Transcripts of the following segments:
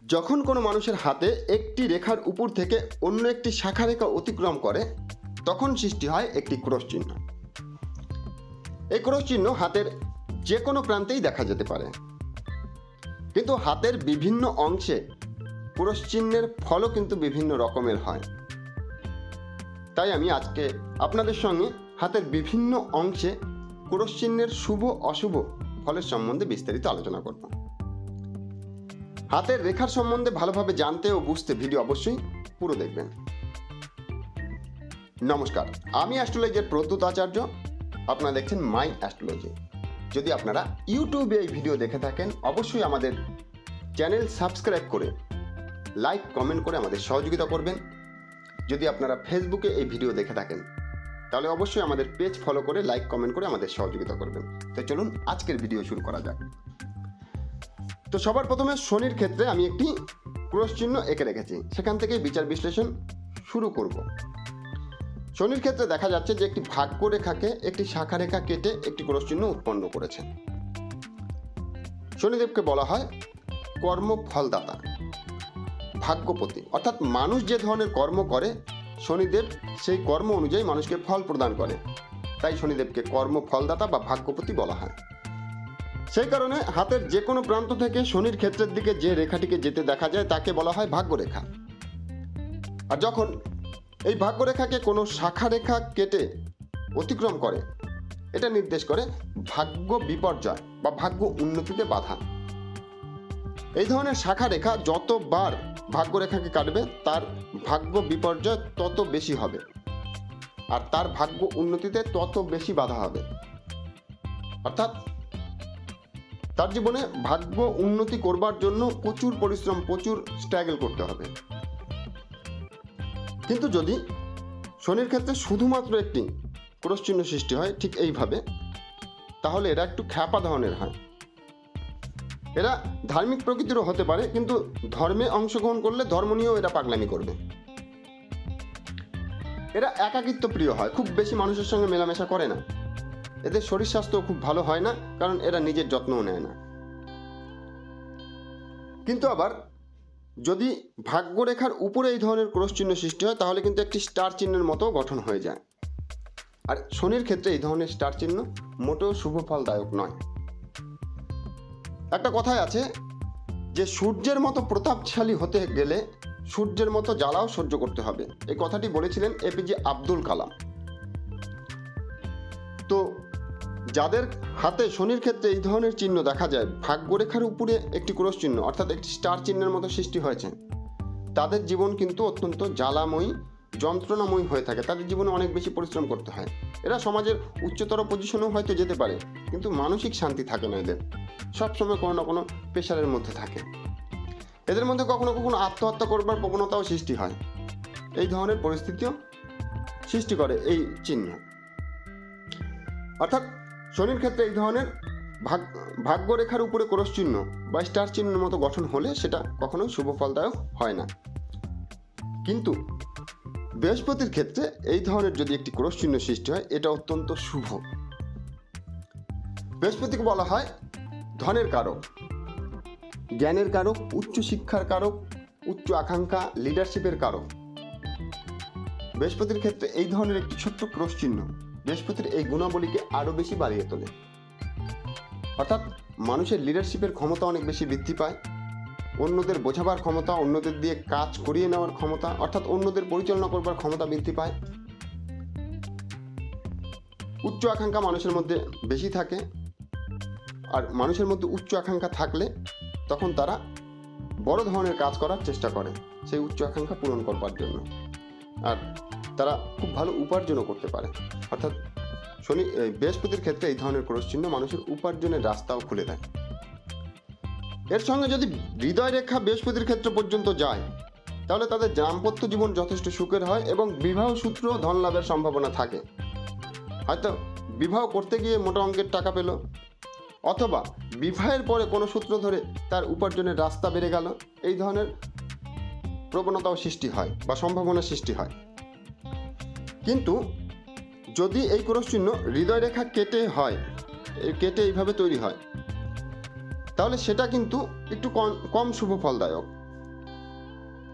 যখন কোনো মানুষের হাতে একটি রেখার উপর থেকে অন্য একটি শাখা রেখা অতিক্রম করে তখন সৃষ্টি হয় একটি ক্রস চিহ্ন। এই ক্রস চিহ্ন হাতের যে কোনো প্রান্তেই দেখা যেতে পারে, কিন্তু হাতের বিভিন্ন অংশে ক্রস চিহ্নের ফলও কিন্তু বিভিন্ন রকমের হয়। তাই আমি আজকে আপনাদের সঙ্গে হাতের বিভিন্ন অংশে ক্রস চিহ্নের শুভ অশুভ ফলের সম্বন্ধে বিস্তারিত আলোচনা করব। হাতের রেখার সম্বন্ধে ভালোভাবে জানতে ও বুঝতে ভিডিও অবশ্যই পুরো দেখবেন। নমস্কার, আমি অ্যাস্ট্রোলজার প্রদ্যুৎ আচার্য। আপনারা দেখছেন মাই অ্যাস্ট্রোলজি। যদি আপনারা ইউটিউবে এই ভিডিও দেখে থাকেন অবশ্যই আমাদের চ্যানেল সাবস্ক্রাইব করে লাইক কমেন্ট করে আমাদের সহযোগিতা করবেন। যদি আপনারা ফেসবুকে এই ভিডিও দেখে থাকেন তাহলে অবশ্যই আমাদের পেজ ফলো করে লাইক কমেন্ট করে আমাদের সহযোগিতা করবেন। তো চলুন আজকের ভিডিও শুরু করা যাক। তো সবার প্রথমে শনির ক্ষেত্রে আমি একটি ক্রস চিহ্ন এঁকে রেখেছি, সেখান থেকেই বিচার বিশ্লেষণ শুরু করব। শনির ক্ষেত্রে দেখা যাচ্ছে যে একটি ভাগ্য রেখাকে একটি শাখা রেখা কেটে একটি ক্রস চিহ্ন উৎপন্ন করেছেন। শনিদেবকে বলা হয় কর্মফলদাতা, ভাগ্যপতি, অর্থাৎ মানুষ যে ধরনের কর্ম করে শনিদেব সেই কর্ম অনুযায়ী মানুষকে ফল প্রদান করে, তাই শনিদেবকে কর্মফলদাতা বা ভাগ্যপতি বলা হয়। সেই কারণে হাতের যে কোনো প্রান্ত থেকে শনির ক্ষেত্রের দিকে যে রেখাটিকে যেতে দেখা যায় তাকে বলা হয় ভাগ্যরেখা। আর যখন এই ভাগ্যরেখাকে কোনো শাখা রেখা কেটে অতিক্রম করে এটা নির্দেশ করে ভাগ্য বিপর্যয় বা ভাগ্য উন্নতিতে বাধা। এই ধরনের শাখা রেখা যতবার ভাগ্যরেখাকে কাটবে তার ভাগ্য বিপর্যয় তত বেশি হবে, আর তার ভাগ্য উন্নতিতে তত বেশি বাধা হবে। অর্থাৎ তার জীবনে ভাগ্য উন্নতি করবার জন্য প্রচুর পরিশ্রম, প্রচুর স্ট্রাগল করতে হবে। কিন্তু যদি শনির ক্ষেত্রে শুধুমাত্র একটি ক্রস চিহ্ন সৃষ্টি হয় ঠিক এইভাবে, তাহলে এরা একটু খ্যাপা ধরনের হয়। এরা ধার্মিক প্রকৃতিরও হতে পারে, কিন্তু ধর্মে অংশগ্রহণ করলে ধর্ম নিয়েও এরা পাগলামি করবে। এরা একাকিত্ব প্রিয় হয়, খুব বেশি মানুষের সঙ্গে মেলামেশা করে না। এদের শরীর স্বাস্থ্য খুব ভালো হয় না, কারণ এরা নিজের যত্নও নেয় না। কিন্তু আবার যদি ভাগ্যরেখার উপরে এই ধরনের ক্রস চিহ্ন সৃষ্টি হয় তাহলে কিন্তু একটি স্টার চিহ্নের মতো গঠন হয়ে যায়। আর শনির ক্ষেত্রে এই ধরনের স্টার চিহ্ন মোটেও শুভ ফলদায়ক নয়। একটা কথাই আছে যে সূর্যের মতো প্রতাপশালী হতে গেলে সূর্যের মতো জ্বালাও সহ্য করতে হবে। এই কথাটি বলেছিলেন এপিজে আব্দুল কালাম। তো যাদের হাতে শনির ক্ষেত্রে এই ধরনের চিহ্ন দেখা যায়, ভাগ্যরেখার উপরে একটি ক্রস চিহ্ন অর্থাৎ একটি স্টার চিহ্নের মতো সৃষ্টি হয়েছে, তাদের জীবন কিন্তু অত্যন্ত জ্বালাময়ী, যন্ত্রণাময়ী হয়ে থাকে। তাদের জীবনে অনেক বেশি পরিশ্রম করতে হয়। এরা সমাজের উচ্চতর পজিশনেও হয়তো যেতে পারে, কিন্তু মানসিক শান্তি থাকে না এদের। সবসময় কোনো না কোনো প্রেশারের মধ্যে থাকে। এদের মধ্যে কখনো কখনো আত্মহত্যা করবার প্রবণতাও সৃষ্টি হয়। এই ধরনের পরিস্থিতিও সৃষ্টি করে এই চিহ্ন। অর্থাৎ শনির ক্ষেত্রে এই ধরনের ভাগ্যরেখার উপরে ক্রস চিহ্ন বা স্টার চিহ্নের মতো গঠন হলে সেটা কখনোই শুভ ফলদায়ক হয় না। কিন্তু বৃহস্পতির ক্ষেত্রে এই ধরনের যদি একটি ক্রস চিহ্ন সৃষ্টি হয় এটা অত্যন্ত শুভ। বৃহস্পতিকে বলা হয় ধনের কারক, জ্ঞানের কারক, উচ্চ শিক্ষার কারক, উচ্চ আকাঙ্ক্ষা, লিডারশিপের কারক। বৃহস্পতির ক্ষেত্রে এই ধরনের একটি ছোট্ট ক্রস চিহ্ন বৃহস্পতির এই গুণাবলীকে আরো বেশি বাড়িয়ে তোলে। অর্থাৎ মানুষের লিডারশিপের ক্ষমতা অনেক বেশি বৃদ্ধি পায়, অন্যদের বোঝাবার ক্ষমতা, অন্যদের দিয়ে কাজ করিয়ে নেওয়ার ক্ষমতা, অর্থাৎ অন্যদের পরিচালনা করবার ক্ষমতা বৃদ্ধি পায়। উচ্চ আকাঙ্ক্ষা মানুষের মধ্যে বেশি থাকে, আর মানুষের মধ্যে উচ্চ আকাঙ্ক্ষা থাকলে তখন তারা বড় ধরনের কাজ করার চেষ্টা করে সেই উচ্চ আকাঙ্ক্ষা পূরণ করবার জন্য, আর তারা খুব ভালো উপার্জনও করতে পারে। অর্থাৎ বৃহস্পতির ক্ষেত্রে এই ধরনের ক্রস চিহ্ন মানুষের উপার্জনের রাস্তাও খুলে দেয়। এর সঙ্গে যদি হৃদয় রেখা বৃহস্পতির ক্ষেত্র পর্যন্ত যায় তাহলে তাদের দাম্পত্য জীবন যথেষ্ট সুখের হয় এবং বিবাহ সূত্র ধন লাভের সম্ভাবনা থাকে। হয়তো বিবাহ করতে গিয়ে মোটা অঙ্কের টাকা পেল, অথবা বিবাহের পরে কোনো সূত্র ধরে তার উপার্জনের রাস্তা বেড়ে গেল। এই ধরনের প্রবণতাও সৃষ্টি হয় বা সম্ভাবনা সৃষ্টি হয়। কিন্তু যদি এই ক্রস চিহ্ন হৃদয় রেখা কেটে এইভাবে তৈরি হয় তাহলে সেটা কিন্তু একটু কম শুভ ফলদায়ক।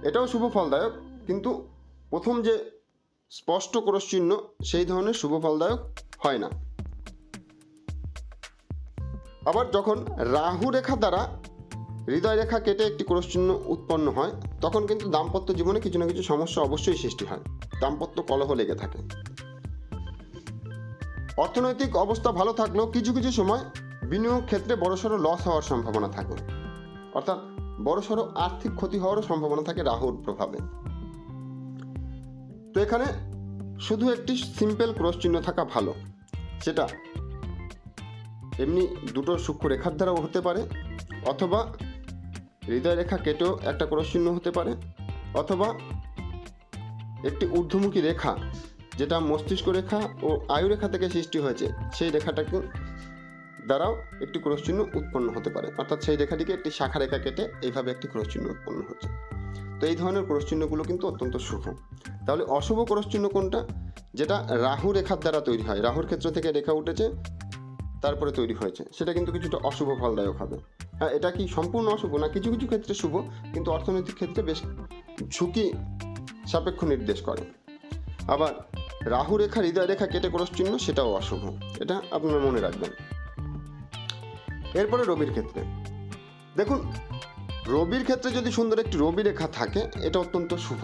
এটাও শুভ ফলদায়ক, কিন্তু প্রথম যে স্পষ্ট ক্রস চিহ্ন সেই ধরনের শুভ ফলদায়ক হয় না। আবার যখন রাহু রেখা দ্বারা হৃদয় রেখা কেটে একটি ক্রস চিহ্ন উৎপন্ন হয়, তখন কিন্তু দাম্পত্য জীবনে কিছু না কিছু সমস্যা অবশ্যই সৃষ্টি হয়, দাম্পত্য কলহ লেগে থাকে। অর্থনৈতিক অবস্থা ভালো থাকলেও কিছু কিছু সময় বিনিয়োগ ক্ষেত্রে বড়সড় লস হওয়ার সম্ভাবনা থাকে, অর্থাৎ বড়সড় আর্থিক ক্ষতি হওয়ারও সম্ভাবনা থাকে রাহুর প্রভাবে। তো এখানে শুধু একটি সিম্পল ক্রস চিহ্ন থাকা ভালো, সেটা এমনি দুটো সূক্ষ্ম রেখার দ্বারাও হতে পারে, অথবা হৃদয় রেখা কেটেও একটা ক্রস চিহ্ন হতে পারে, অথবা একটি ঊর্ধ্বমুখী রেখা যেটা মস্তিষ্ক রেখা ও আয়ু রেখা থেকে সৃষ্টি হয়েছে সেই রেখাটাকে দ্বারাও একটি ক্রস চিহ্ন উৎপন্ন হতে পারে, অর্থাৎ সেই রেখাটিকে একটি শাখা রেখা কেটে এইভাবে একটি ক্রস চিহ্ন উৎপন্ন হচ্ছে। তো এই ধরনের ক্রস চিহ্নগুলো কিন্তু অত্যন্ত শুভ। তাহলে অশুভ ক্রস চিহ্ন কোনটা? যেটা রাহু রেখার দ্বারা তৈরি হয়, রাহুর ক্ষেত্র থেকে রেখা উঠেছে তারপরে তৈরি হয়েছে, সেটা কিন্তু কিছুটা অশুভ ফলদায়ক হবে। হ্যাঁ, এটা কি সম্পূর্ণ অশুভ না? কিছু কিছু ক্ষেত্রে শুভ, কিন্তু অর্থনৈতিক ক্ষেত্রে বেশ ঝুঁকি সাপেক্ষ নির্দেশ করে। আবার রাহু রেখা হৃদয় রেখা কেটে ক্রস চিহ্ন, সেটাও অশুভ, এটা আপনারা মনে রাখবেন। এরপরে রবির ক্ষেত্রে দেখুন, রবির ক্ষেত্রে যদি সুন্দর একটি রবি রেখা থাকে, এটা অত্যন্ত শুভ।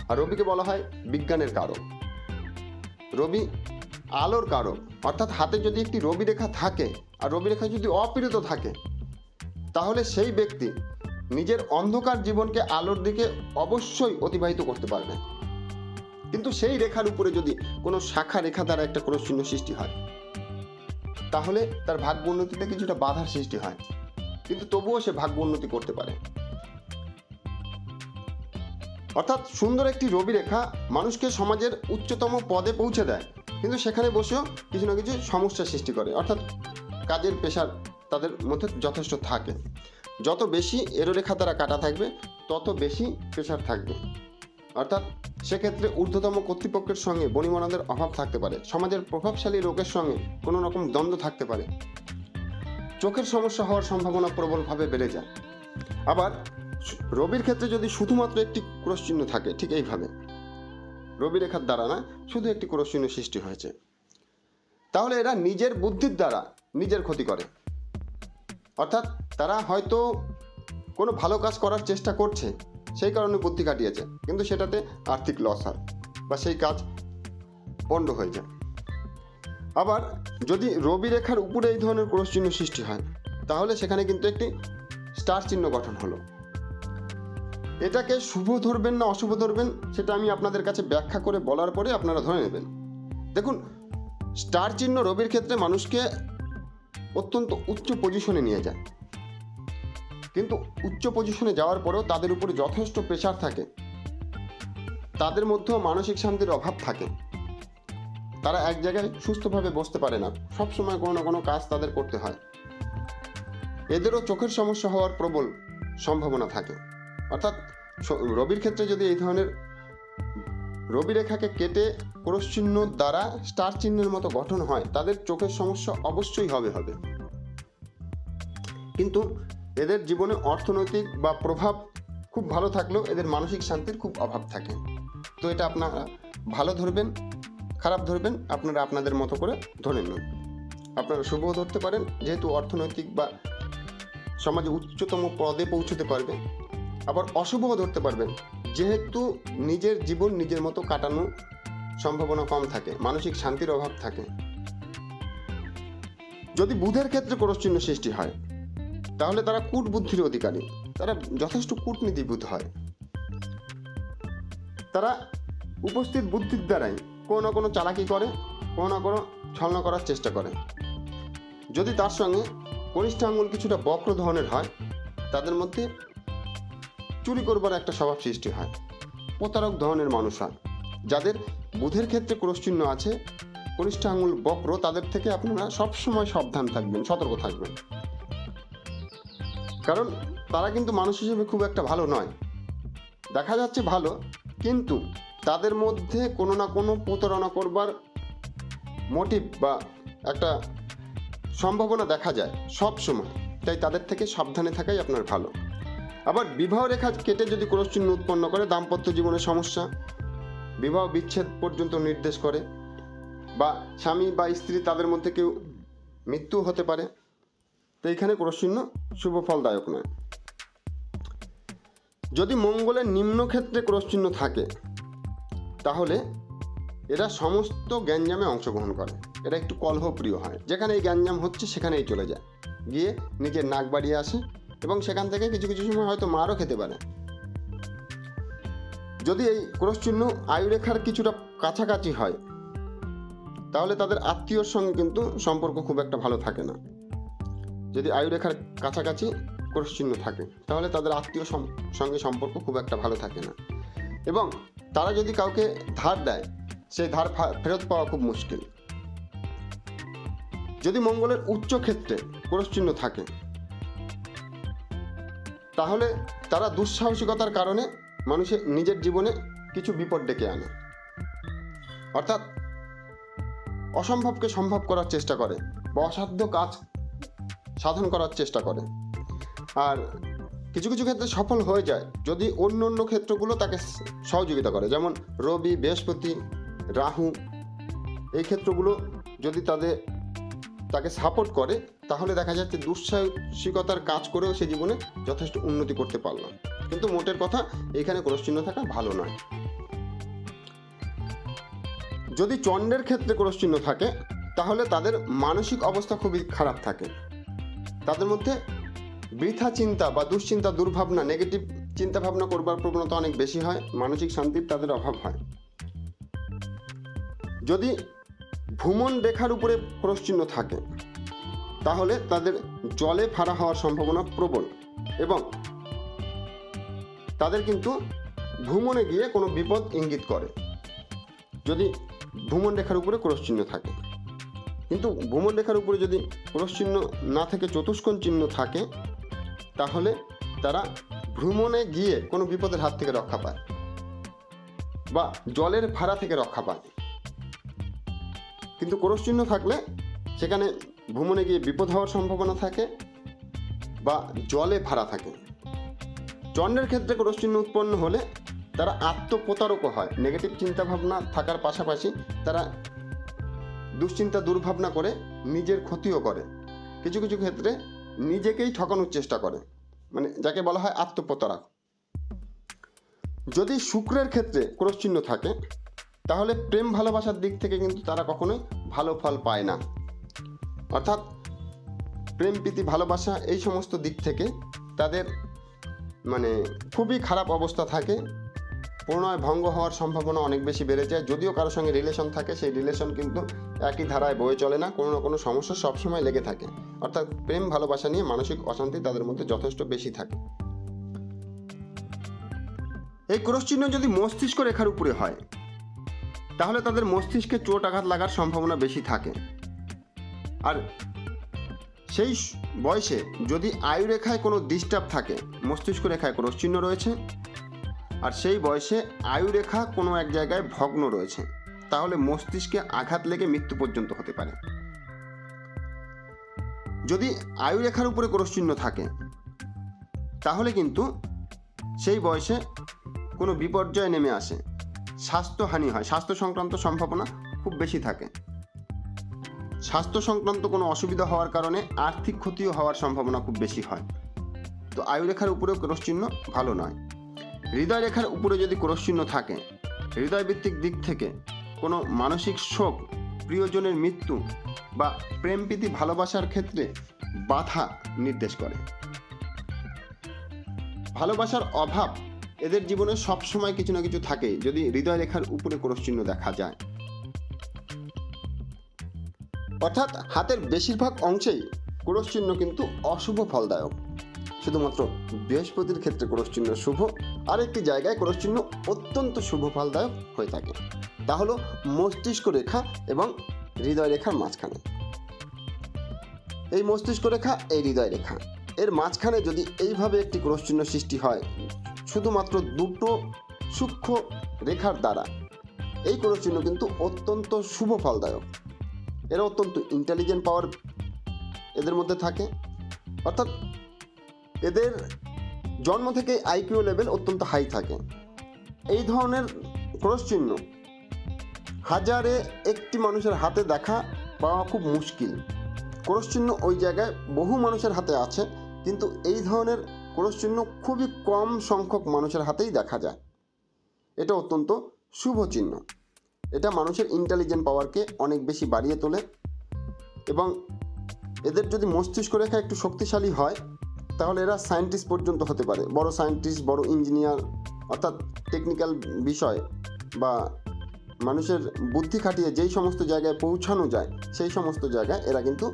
আর রবিকে বলা হয় বিজ্ঞানের কারক। রবি আলোর কারক, অর্থাৎ হাতে যদি একটি রবি রেখা থাকে আর রবি রেখা যদি অপীড়িত থাকে, তাহলে সেই ব্যক্তি নিজের অন্ধকার জীবনকে আলোর দিকে অবশ্যই অতিবাহিত করতে পারবে। কিন্তু সেই রেখার উপরে যদি কোনো শাখা রেখা দ্বারা একটা ক্রস চিহ্ন সৃষ্টি হয়, তাহলে তার ভাগ্য উন্নতিতে কিছুটা বাধার সৃষ্টি হয়, কিন্তু তবুও সে ভাগ্য উন্নতি করতে পারে। অর্থাৎ সুন্দর একটি রবি রেখা মানুষকে সমাজের উচ্চতম পদে পৌঁছে দেয়, কিন্তু সেখানে বসেও কিছু না কিছু সমস্যার সৃষ্টি করে, অর্থাৎ কাজের প্রেশার তাদের মধ্যে যথেষ্ট থাকে। যত বেশি এরো রেখা দ্বারা কাটা থাকবে তত বেশি প্রেশার থাকবে, অর্থাৎ সেক্ষেত্রে ঊর্ধ্বতম কর্তৃপক্ষের সঙ্গে বনিবনাদের অভাব থাকতে পারে, সমাজের প্রভাবশালী লোকের সঙ্গে কোনো রকম দ্বন্দ্ব থাকতে পারে, চোখের সমস্যা হওয়ার সম্ভাবনা প্রবলভাবে বেড়ে যায়। আবার রবির ক্ষেত্রে যদি শুধুমাত্র একটি ক্রস চিহ্ন থাকে, ঠিক এইভাবে রবি রেখার দ্বারা না, শুধু একটি ক্রস চিহ্ন সৃষ্টি হয়েছে, তাহলে এরা নিজের বুদ্ধির দ্বারা নিজের ক্ষতি করে। অর্থাৎ তারা হয়তো কোনো ভালো কাজ করার চেষ্টা করছে, সেই কারণে বুদ্ধি কাটিয়েছে, কিন্তু সেটাতে আর্থিক লস হয় বা সেই কাজ পণ্ড হয়ে যায়। আবার যদি রবি রেখার উপরে এই ধরনের ক্রস চিহ্ন সৃষ্টি হয়, তাহলে সেখানে কিন্তু একটি স্টার চিহ্ন গঠন হলো। এটাকে শুভ ধরবেন না অশুভ ধরবেন, সেটা আমি আপনাদের কাছে ব্যাখ্যা করে বলার পরে আপনারা ধরে নেবেন। দেখুন, স্টার চিহ্ন রবির ক্ষেত্রে মানুষকে অত্যন্ত উচ্চ পজিশনে নিয়ে যায়, কিন্তু উচ্চ পজিশনে যাওয়ার পরেও তাদের উপরে যথেষ্ট প্রেশার থাকে, তাদের মধ্যেও মানসিক শান্তির অভাব থাকে, তারা এক জায়গায় সুস্থভাবে বসতে পারে না, সবসময় কোনো না কোনো কাজ তাদের করতে হয়, এদেরও চোখের সমস্যা হওয়ার প্রবল সম্ভাবনা থাকে। অর্থাৎ রবির ক্ষেত্রে যদি এই ধরনের রবি রেখাকে কেটে ক্রস চিহ্ন দ্বারা স্টার চিহ্নের মতো গঠন হয়, তাদের চোখের সমস্যা অবশ্যই হবে। কিন্তু এদের জীবনে অর্থনৈতিক বা প্রভাব খুব ভালো থাকলেও এদের মানসিক শান্তির খুব অভাব থাকে। তো এটা আপনারা ভালো ধরবেন, খারাপ ধরবেন, আপনারা আপনাদের মতো করে ধরে নিন। আপনারা শুভও ধরতে পারেন, যেহেতু অর্থনৈতিক বা সমাজে উচ্চতম পদে পৌঁছতে পারবে, আবার অশুভও ধরতে পারবেন, যেহেতু নিজের জীবন নিজের মতো কাটানোর সম্ভাবনা কম থাকে, মানসিক শান্তির অভাব থাকে। যদি বুধের ক্ষেত্রে ক্রস চিহ্ন সৃষ্টি হয়, তাহলে তারা কূট বুদ্ধির অধিকারী, তারা যথেষ্ট কূটনীতিবিদ হয়, তারা উপস্থিত বুদ্ধির দ্বারাই কোনো না কোনো চালাকি করে, কোনো না কোনো ছলনা করার চেষ্টা করে। যদি তার সঙ্গে কনিষ্ঠ আঙুল কিছুটা বক্র ধরনের হয়, তাদের মধ্যে চুরি করবার একটা স্বভাব সৃষ্টি হয়, প্রতারক ধরনের মানুষ হয়। যাদের বুধের ক্ষেত্রে ক্রস চিহ্ন আছে, কনিষ্ঠ আঙুল বক্র, তাদের থেকে আপনারা সবসময় সাবধান থাকবেন, সতর্ক থাকবেন, কারণ তারা কিন্তু মানুষ হিসেবে খুব একটা ভালো নয়, দেখা যাচ্ছে ভালো, কিন্তু তাদের মধ্যে কোনো না কোনো প্রতারণা করবার মোটিভ বা একটা সম্ভাবনা দেখা যায় সব সময়। তাই তাদের থেকে সাবধানে থাকাই আপনার ভালো। আবার বিবাহ রেখা কেটে যদি ক্রস চিহ্ন উৎপন্ন করে দাম্পত্য জীবনের সমস্যা, বিবাহ বিচ্ছেদ পর্যন্ত নির্দেশ করে, বা স্বামী বা স্ত্রী তাদের মধ্যে কেউ মৃত্যু হতে পারে। তো এইখানে ক্রস চিহ্ন শুভ ফলদায়ক নয়। যদি মঙ্গলের নিম্ন ক্ষেত্রে ক্রস চিহ্ন থাকে তাহলে এরা সমস্ত গ্যাঞ্জামে অংশগ্রহণ করে। এরা একটু কলহপ্রিয় হয়, যেখানে এই গ্যাঞ্জাম হচ্ছে সেখানেই চলে যায়, গিয়ে নিজের নাক বাড়িয়ে আসে এবং সেখান থেকে কিছু কিছু সময় হয়তো মারও খেতে পারে। যদি এই ক্রস চিহ্ন আয়ুরেখার কিছুটা কাছাকাছি হয় তাহলে তাদের আত্মীয়র সঙ্গে কিন্তু সম্পর্ক খুব একটা ভালো থাকে না। যদি আয়ুরেখার কাছাকাছি ক্রস চিহ্ন থাকে তাহলে তাদের আত্মীয় সঙ্গে সম্পর্ক খুব একটা ভালো থাকে না, এবং তারা যদি কাউকে ধার দেয় সেই ধার ফেরত পাওয়া খুব মুশকিল। যদি মঙ্গলের উচ্চ ক্ষেত্রে ক্রস চিহ্ন থাকে তাহলে তারা দুঃসাহসিকতার কারণে মানুষের নিজের জীবনে কিছু বিপদ ডেকে আনে, অর্থাৎ অসম্ভবকে সম্ভব করার চেষ্টা করে বা অসাধ্য কাজ সাধন করার চেষ্টা করে। আর কিছু কিছু ক্ষেত্রে সফল হয়ে যায় যদি অন্য অন্য ক্ষেত্রগুলো তাকে সহযোগিতা করে, যেমন রবি, বৃহস্পতি, রাহু, এই ক্ষেত্রগুলো যদি তাকে সাপোর্ট করে তাহলে দেখা যাচ্ছে দুঃসাহসিকতার কাজ করেও সে জীবনে যথেষ্ট উন্নতি করতে পারল। কিন্তু মোটের কথা এখানে ক্রস চিহ্ন থাকা ভালো নয়। যদি চন্দ্রের ক্ষেত্রে ক্রস চিহ্ন থাকে তাহলে তাদের মানসিক অবস্থা খুবই খারাপ থাকে, তাদের মধ্যে বৃথা চিন্তা বা দুশ্চিন্তা, দুর্ভাবনা, নেগেটিভ চিন্তা ভাবনা করবার প্রবণতা অনেক বেশি হয়, মানসিক শান্তির তাদের অভাব হয়। যদি ভ্রমণ রেখার উপরে ক্রস চিহ্ন থাকে তাহলে তাদের জলে ফাড়া হওয়ার সম্ভাবনা প্রবল, এবং তাদের কিন্তু ভ্রমণে গিয়ে কোনো বিপদ ইঙ্গিত করে যদি ভ্রমণ রেখার উপরে ক্রস চিহ্ন থাকে। কিন্তু ভ্রমণ রেখার উপরে যদি ক্রস চিহ্ন না থেকে চতুষ্কোণ চিহ্ন থাকে তাহলে তারা ভ্রমণে গিয়ে কোনো বিপদের হাত থেকে রক্ষা পায় বা জলের ফাড়া থেকে রক্ষা পায়। কিন্তু ক্রস চিহ্ন থাকলে সেখানে ভ্রমণে গিয়ে বিপদ হওয়ার সম্ভাবনা থাকে বা জলে ফাড়া থাকে। চন্দ্রের ক্ষেত্রে ক্রস চিহ্ন উৎপন্ন হলে তারা আত্মপ্রতারকও হয়, নেগেটিভ চিন্তাভাবনা থাকার পাশাপাশি তারা দুশ্চিন্তা, দুর্ভাবনা করে নিজের ক্ষতিও করে, কিছু কিছু ক্ষেত্রে নিজেকেই ঠকানোর চেষ্টা করে, মানে যাকে বলা হয় আত্মপ্রতারক। যদি শুক্রের ক্ষেত্রে ক্রস চিহ্ন থাকে তাহলে প্রেম ভালোবাসার দিক থেকে কিন্তু তারা কখনোই ভালো ফল পায় না, অর্থাৎ প্রেম প্রীতি ভালোবাসা এই সমস্ত দিক থেকে তাদের মানে খুবই খারাপ অবস্থা থাকে, প্রণয় ভঙ্গ হওয়ার সম্ভাবনা অনেক বেশি বেড়ে যায়। যদিও কারোর সঙ্গে রিলেশন থাকে সেই রিলেশন কিন্তু একই ধারায় বয়ে চলে না, কোনো না কোনো সমস্যা সবসময় লেগে থাকে, অর্থাৎ প্রেম ভালোবাসা নিয়ে মানসিক অশান্তি তাদের মধ্যে যথেষ্ট বেশি থাকে। এই ক্রস চিহ্ন যদি মস্তিষ্ক রেখার উপরে হয় তাহলে তাদের মস্তিষ্কে চোট আঘাত লাগার সম্ভাবনা বেশি থাকে। আর সেই বয়সে যদি আয়ুরেখায় কোনো ডিস্টার্ব থাকে, মস্তিষ্ক রেখায় ক্রস চিহ্ন রয়েছে আর সেই বয়সে আয়ুরেখা কোনো এক জায়গায় ভগ্ন রয়েছে, তাহলে মস্তিষ্কে আঘাত লেগে মৃত্যু পর্যন্ত হতে পারে। যদি আয়ুরেখার উপরে ক্রস চিহ্ন থাকে তাহলে কিন্তু সেই বয়সে কোনো বিপর্যয় নেমে আসে, স্বাস্থ্যহানি হয়, স্বাস্থ্য সংক্রান্ত সম্ভাবনা খুব বেশি থাকে। স্বাস্থ্য সংক্রান্ত কোনো অসুবিধা হওয়ার কারণে আর্থিক ক্ষতিও হওয়ার সম্ভাবনা খুব বেশি হয়। তো আয়ুরেখার উপরেও ক্রস চিহ্ন ভালো নয়। হৃদয় রেখার উপরে যদি ক্রস চিহ্ন থাকে হৃদয়ভিত্তিক দিক থেকে কোনো মানসিক শোক, প্রিয়জনের মৃত্যু বা প্রেম প্রীতি ভালোবাসার ক্ষেত্রে বাধা নির্দেশ করে। ভালোবাসার অভাব এদের জীবনে সবসময় কিছু না কিছু থাকে যদি হৃদয় রেখার উপরে ক্রস চিহ্ন দেখা যায়। অর্থাৎ হাতের বেশিরভাগ অংশেই ক্রস চিহ্ন কিন্তু অশুভ ফলদায়ক, শুধুমাত্র বৃহস্পতির ক্ষেত্রে ক্রস চিহ্ন শুভ, আরেকটি জায়গায় ক্রস চিহ্ন অত্যন্ত শুভ ফলদায়ক হয়ে থাকে, তা হলো মস্তিষ্ক রেখা এবং হৃদয় রেখার মাঝখানে। এই মস্তিষ্ক রেখা, এই হৃদয় রেখা, এর মাঝখানে যদি এইভাবে একটি ক্রস চিহ্ন সৃষ্টি হয় শুধুমাত্র দুটো সূক্ষ্ম রেখার দ্বারা, এই ক্রস চিহ্ন কিন্তু অত্যন্ত শুভ ফলদায়ক। এরা অত্যন্ত ইন্টেলিজেন্ট পাওয়ার এদের মধ্যে থাকে, অর্থাৎ এদের জন্ম থেকে আইকিউ লেভেল অত্যন্ত হাই থাকে। এই ধরনের ক্রস চিহ্ন হাজারে একটি মানুষের হাতে দেখা পাওয়া খুব মুশকিল। ক্রস চিহ্ন ওই জায়গায় বহু মানুষের হাতে আছে, কিন্তু এই ধরনের ক্রস চিহ্ন খুবই কম সংখ্যক মানুষের হাতেই দেখা যায়। এটা অত্যন্ত শুভ চিহ্ন। এটা মানুষের ইন্টেলিজেন্ট পাওয়ারকে অনেক বেশি বাড়িয়ে তোলে, এবং এদের যদি মস্তিষ্ক রেখা একটু শক্তিশালী হয় তাহলে এরা সায়েন্টিস্ট পর্যন্ত হতে পারে, বড় সায়েন্টিস্ট, বড় ইঞ্জিনিয়ার, অর্থাৎ টেকনিক্যাল বিষয় বা মানুষের বুদ্ধি খাটিয়ে যেই সমস্ত জায়গায় পৌঁছানো যায় সেই সমস্ত জায়গায় এরা কিন্তু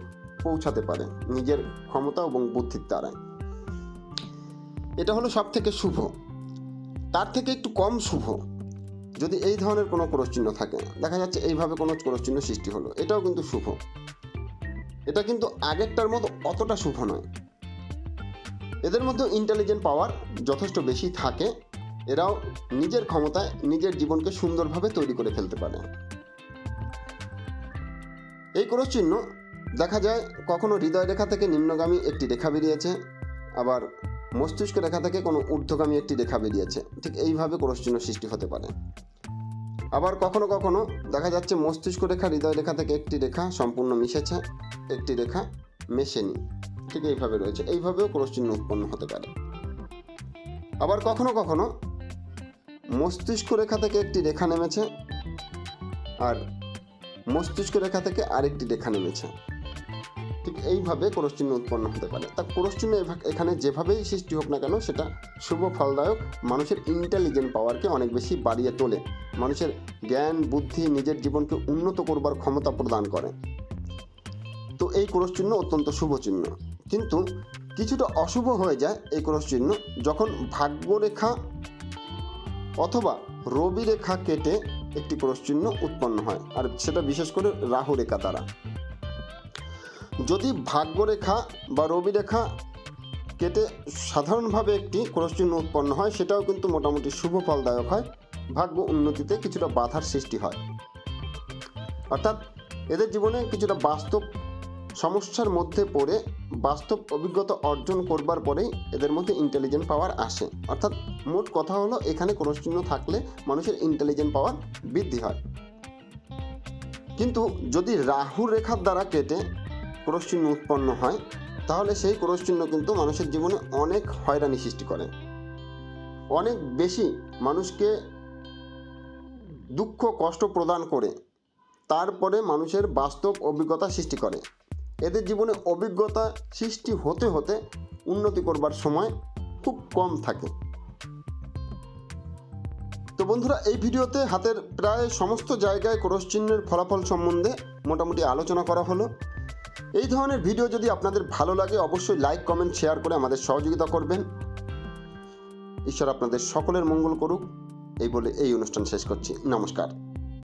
পৌঁছাতে পারে নিজের ক্ষমতা এবং বুদ্ধির দ্বারা। এটা হলো সব থেকে শুভ। তার থেকে একটু কম শুভ যদি এই ধরনের কোনো ক্রস চিহ্ন থাকে, দেখা যাচ্ছে এইভাবে কোনো ক্রস চিহ্ন সৃষ্টি হলো, এটাও কিন্তু শুভ। এটা কিন্তু আগেরটার মতো অতটা শুভ নয়। এদের মধ্যে ইন্টেলিজেন্ট পাওয়ার যথেষ্ট বেশি থাকে, এরাও নিজের ক্ষমতায় নিজের জীবনকে সুন্দরভাবে তৈরি করে ফেলতে পারে। এই ক্রস চিহ্ন দেখা যায় কখনো হৃদয় রেখা থেকে নিম্নগামী একটি রেখা বেরিয়েছে, আবার মস্তিষ্ক রেখা থেকে কোনো ঊর্ধ্বগামী একটি রেখা বেরিয়েছে, ঠিক এইভাবে ক্রস চিহ্ন সৃষ্টি হতে পারে। আবার কখনো কখনো দেখা যাচ্ছে মস্তিষ্ক রেখা হৃদয় রেখা থেকে একটি রেখা সম্পূর্ণ মিশেছে, একটি রেখা মেশেনি, ঠিক এইভাবে রয়েছে। এইভাবেও ক্রস চিহ্ন উৎপন্ন হতে পারে। আবার কখনো কখনো মস্তিষ্ক রেখা থেকে একটি রেখা নেমেছে আর মস্তিষ্ক রেখা থেকে আরেকটি রেখা নেমেছে, ঠিক এইভাবে ক্রস চিহ্ন উৎপন্ন হতে পারে। তা ক্রস চিহ্ন এখানে যেভাবেই সৃষ্টি হোক না কেন সেটা শুভ ফলদায়ক, মানুষের ইন্টেলিজেন্ট পাওয়ারকে অনেক বেশি বাড়িয়ে তোলে, মানুষের জ্ঞান বুদ্ধি নিজের জীবনকে উন্নত করবার ক্ষমতা প্রদান করে। তো এই ক্রস চিহ্ন অত্যন্ত শুভ চিহ্ন। কিন্তু কিছুটা অশুভ হয়ে যায় এই ক্রস চিহ্ন যখন ভাগ্যরেখা অথবা রবি রেখা কেটে একটি ক্রস চিহ্ন উৎপন্ন হয়, আর সেটা বিশেষ করে রাহু রেখা দ্বারা। যদি ভাগ্যরেখা বা রবি রেখা কেটে সাধারণভাবে একটি ক্রস চিহ্ন উৎপন্ন হয়, সেটাও কিন্তু মোটামুটি শুভ ফলদায়ক হয়, ভাগ্য উন্নতিতে কিছুটা বাধার সৃষ্টি হয়। অর্থাৎ এদের জীবনে কিছুটা বাস্তব সমস্যার মধ্যে পড়ে বাস্তব অভিজ্ঞতা অর্জন করবার পরেই এদের মধ্যে ইন্টেলিজেন্ট পাওয়ার আসে। অর্থাৎ মোট কথা হলো এখানে ক্রস চিহ্ন থাকলে মানুষের ইন্টেলিজেন্ট পাওয়ার বৃদ্ধি হয়। কিন্তু যদি রাহু রেখার দ্বারা কেটে ক্রস চিহ্ন উৎপন্ন হয় তাহলে সেই ক্রস চিহ্ন কিন্তু মানুষের জীবনে অনেক হয়রানি সৃষ্টি করে, অনেক বেশি মানুষকে দুঃখ কষ্ট প্রদান করে, তারপরে মানুষের বাস্তব অভিজ্ঞতা সৃষ্টি করে। এদের জীবনে অভিজ্ঞতা সৃষ্টি হতে হতে উন্নতি করবার সময় খুব কম থাকে। তো বন্ধুরা, এই ভিডিওতে হাতের প্রায় সমস্ত জায়গায় ক্রস চিহ্নের ফলাফল সম্বন্ধে মোটামুটি আলোচনা করা হলো। এই ধরনের ভিডিও যদি আপনাদের ভালো লাগে অবশ্যই লাইক কমেন্ট শেয়ার করে আমাদের সহযোগিতা করবেন। ঈশ্বর আপনাদের সকলের মঙ্গল করুক এই বলে এই অনুষ্ঠান শেষ করছি। নমস্কার।